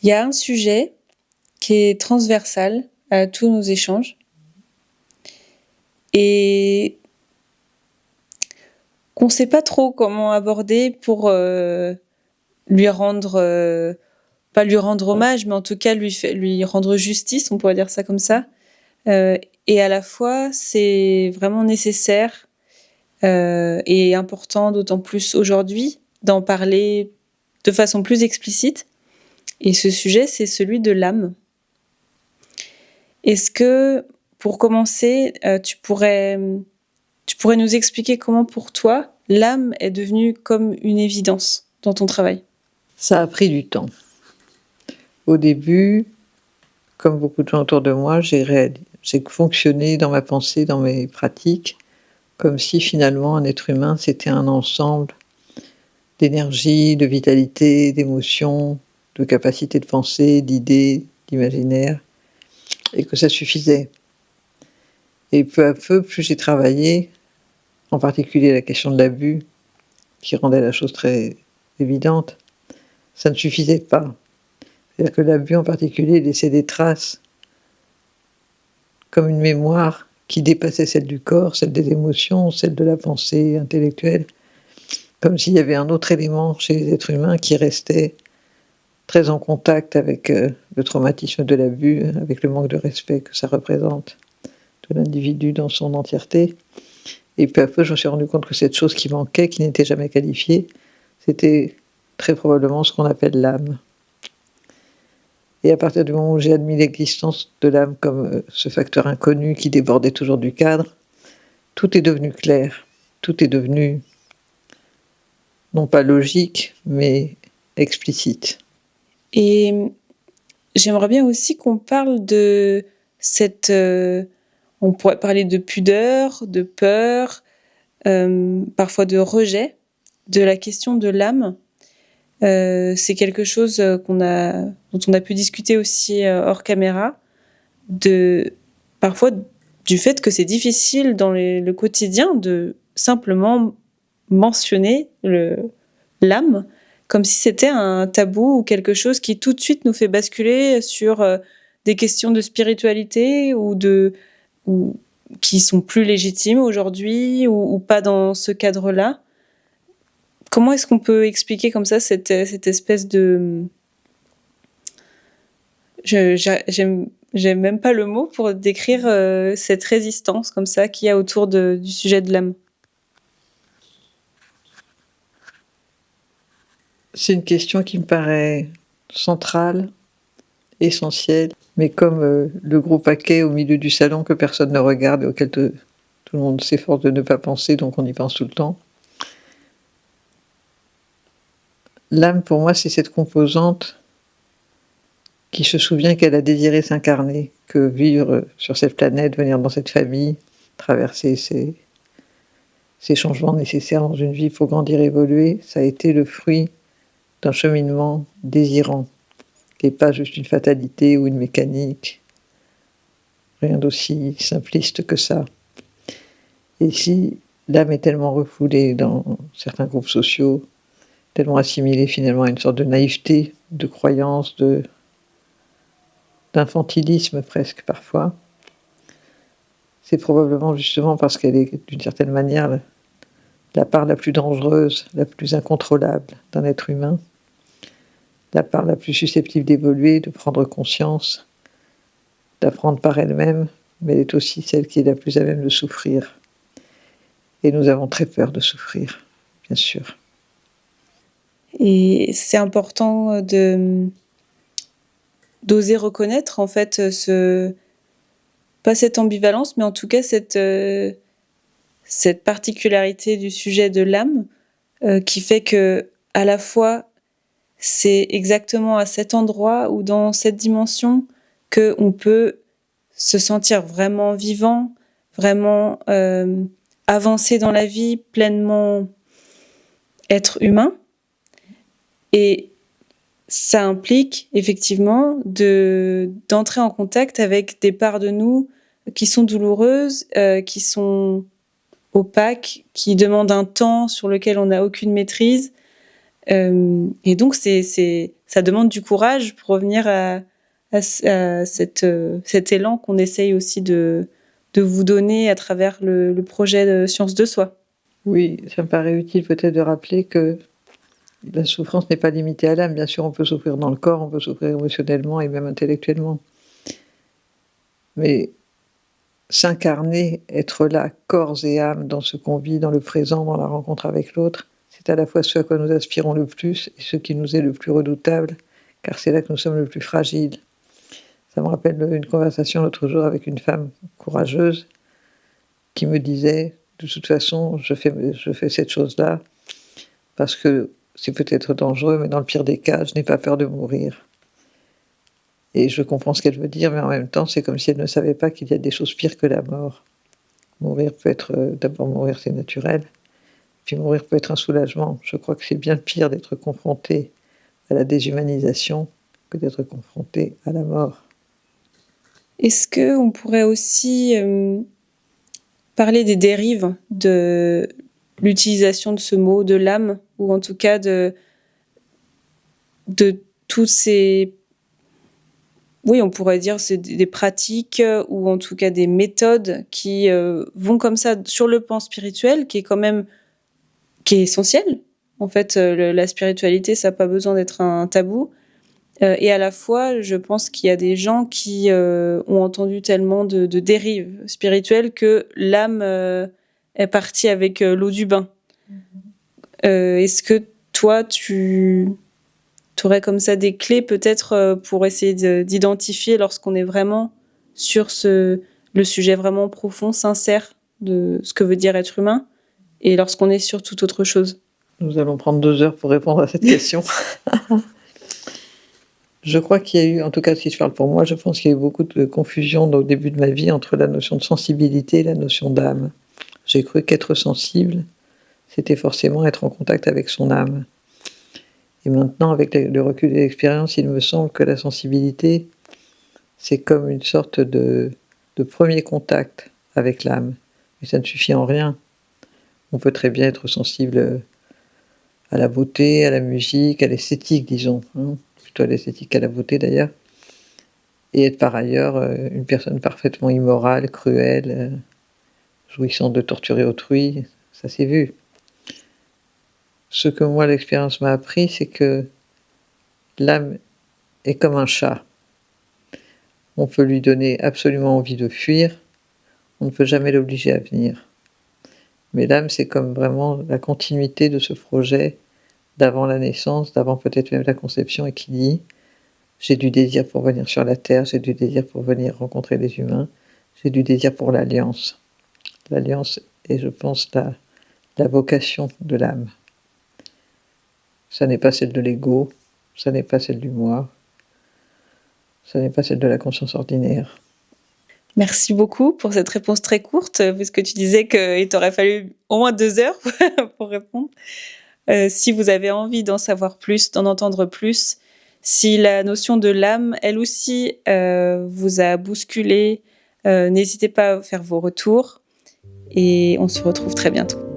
Il y a un sujet qui est transversal à tous nos échanges et qu'on ne sait pas trop comment aborder pour lui rendre, pas lui rendre hommage, mais en tout cas lui rendre justice, on pourrait dire ça comme ça. Et à la fois, c'est vraiment nécessaire et important, d'autant plus aujourd'hui, d'en parler de façon plus explicite. Et ce sujet, c'est celui de l'âme. Est-ce que, pour commencer, tu pourrais nous expliquer comment, pour toi, l'âme est devenue comme une évidence dans ton travail ? Ça a pris du temps. Au début, comme beaucoup de gens autour de moi, j'ai fonctionné dans ma pensée, dans mes pratiques, comme si finalement un être humain, c'était un ensemble d'énergie, de vitalité, d'émotions, de capacité de penser, d'idées, d'imaginaire, et que ça suffisait. Et peu à peu, plus j'ai travaillé, en particulier la question de l'abus, qui rendait la chose très évidente, ça ne suffisait pas. C'est-à-dire que l'abus en particulier laissait des traces, comme une mémoire qui dépassait celle du corps, celle des émotions, celle de la pensée intellectuelle, comme s'il y avait un autre élément chez les êtres humains qui restait très en contact avec le traumatisme de l'abus, avec le manque de respect que ça représente de l'individu dans son entièreté. Et peu à peu, je me suis rendu compte que cette chose qui manquait, qui n'était jamais qualifiée, c'était très probablement ce qu'on appelle l'âme. Et à partir du moment où j'ai admis l'existence de l'âme comme ce facteur inconnu qui débordait toujours du cadre, tout est devenu clair, tout est devenu non pas logique, mais explicite. Et j'aimerais bien aussi qu'on parle de cette... on pourrait parler de pudeur, de peur, parfois de rejet, de la question de l'âme. C'est quelque chose dont on a pu discuter aussi hors caméra, parfois du fait que c'est difficile dans le quotidien de simplement mentionner l'âme, comme si c'était un tabou ou quelque chose qui tout de suite nous fait basculer sur des questions de spiritualité ou qui sont plus légitimes aujourd'hui ou pas dans ce cadre-là. Comment est-ce qu'on peut expliquer comme ça cette espèce de... J'aime même pas le mot pour décrire cette résistance comme ça qu'il y a autour du sujet de l'âme. C'est une question qui me paraît centrale, essentielle, mais comme le gros paquet au milieu du salon que personne ne regarde et auquel tout le monde s'efforce de ne pas penser, donc on y pense tout le temps. L'âme, pour moi, c'est cette composante qui se souvient qu'elle a désiré s'incarner, que vivre sur cette planète, venir dans cette famille, traverser ces changements nécessaires dans une vie pour grandir, évoluer, ça a été le fruit d'un cheminement désirant, et pas juste une fatalité ou une mécanique, rien d'aussi simpliste que ça. Et si l'âme est tellement refoulée dans certains groupes sociaux, tellement assimilée finalement à une sorte de naïveté, de croyance, d'infantilisme presque parfois, c'est probablement justement parce qu'elle est d'une certaine manière la part la plus dangereuse, la plus incontrôlable d'un être humain, la part la plus susceptible d'évoluer, de prendre conscience, d'apprendre par elle-même, mais elle est aussi celle qui est la plus à même de souffrir. Et nous avons très peur de souffrir, bien sûr. Et c'est important d'oser reconnaître en fait pas cette ambivalence, mais en tout cas cette particularité du sujet de l'âme qui fait que à la fois c'est exactement à cet endroit ou dans cette dimension que on peut se sentir vraiment vivant, vraiment avancer dans la vie, pleinement être humain. Et ça implique effectivement d'entrer en contact avec des parts de nous qui sont douloureuses, qui sont opaques, qui demandent un temps sur lequel on n'a aucune maîtrise. Et donc ça ça demande du courage pour revenir à cet élan qu'on essaye aussi de vous donner à travers le projet de Sciences de Soi. Oui, ça me paraît utile peut-être de rappeler que la souffrance n'est pas limitée à l'âme. Bien sûr, on peut souffrir dans le corps, on peut souffrir émotionnellement et même intellectuellement. Mais s'incarner, être là, corps et âme, dans ce qu'on vit, dans le présent, dans la rencontre avec l'autre, c'est à la fois ce à quoi nous aspirons le plus et ce qui nous est le plus redoutable, car c'est là que nous sommes le plus fragiles. Ça me rappelle une conversation l'autre jour avec une femme courageuse qui me disait, de toute façon, je fais cette chose-là parce que c'est peut-être dangereux, mais dans le pire des cas, je n'ai pas peur de mourir. Et je comprends ce qu'elle veut dire, mais en même temps, c'est comme si elle ne savait pas qu'il y a des choses pires que la mort. Mourir peut être, d'abord mourir c'est naturel, puis mourir peut être un soulagement. Je crois que c'est bien pire d'être confronté à la déshumanisation que d'être confronté à la mort. Est-ce qu'on pourrait aussi parler des dérives de l'utilisation de ce mot, de l'âme, ou en tout cas de tous ces... Oui, on pourrait dire c'est des pratiques ou en tout cas des méthodes qui vont comme ça sur le plan spirituel, qui est essentiel. En fait, la spiritualité, ça n'a pas besoin d'être un tabou. Et à la fois, je pense qu'il y a des gens qui ont entendu tellement de dérives spirituelles que l'âme est partie avec l'eau du bain. Est-ce que toi, tu aurais comme ça des clés peut-être pour essayer d'identifier lorsqu'on est vraiment sur le sujet vraiment profond, sincère de ce que veut dire être humain, et lorsqu'on est sur toute autre chose? Nous allons prendre 2 heures pour répondre à cette question. Je crois qu'il y a eu, en tout cas si je parle pour moi, je pense qu'il y a eu beaucoup de confusion au début de ma vie entre la notion de sensibilité et la notion d'âme. J'ai cru qu'être sensible, c'était forcément être en contact avec son âme. Et maintenant, avec le recul de l'expérience, il me semble que la sensibilité, c'est comme une sorte de premier contact avec l'âme. Mais ça ne suffit en rien. On peut très bien être sensible à la beauté, à la musique, à l'esthétique, disons, plutôt à l'esthétique qu'à la beauté d'ailleurs, et être par ailleurs une personne parfaitement immorale, cruelle, jouissant de torturer autrui, ça s'est vu. Ce que moi l'expérience m'a appris, c'est que l'âme est comme un chat. On peut lui donner absolument envie de fuir, on ne peut jamais l'obliger à venir. Mais l'âme, c'est comme vraiment la continuité de ce projet d'avant la naissance, d'avant peut-être même la conception, et qui dit « j'ai du désir pour venir sur la terre, j'ai du désir pour venir rencontrer les humains, j'ai du désir pour l'alliance ». L'alliance est, je pense, la vocation de l'âme. Ça n'est pas celle de l'ego, ça n'est pas celle du moi, ça n'est pas celle de la conscience ordinaire. Merci beaucoup pour cette réponse très courte, puisque tu disais qu'il t'aurait fallu au moins 2 heures pour répondre. Si vous avez envie d'en savoir plus, d'en entendre plus, si la notion de l'âme, elle aussi, vous a bousculé, n'hésitez pas à faire vos retours et on se retrouve très bientôt.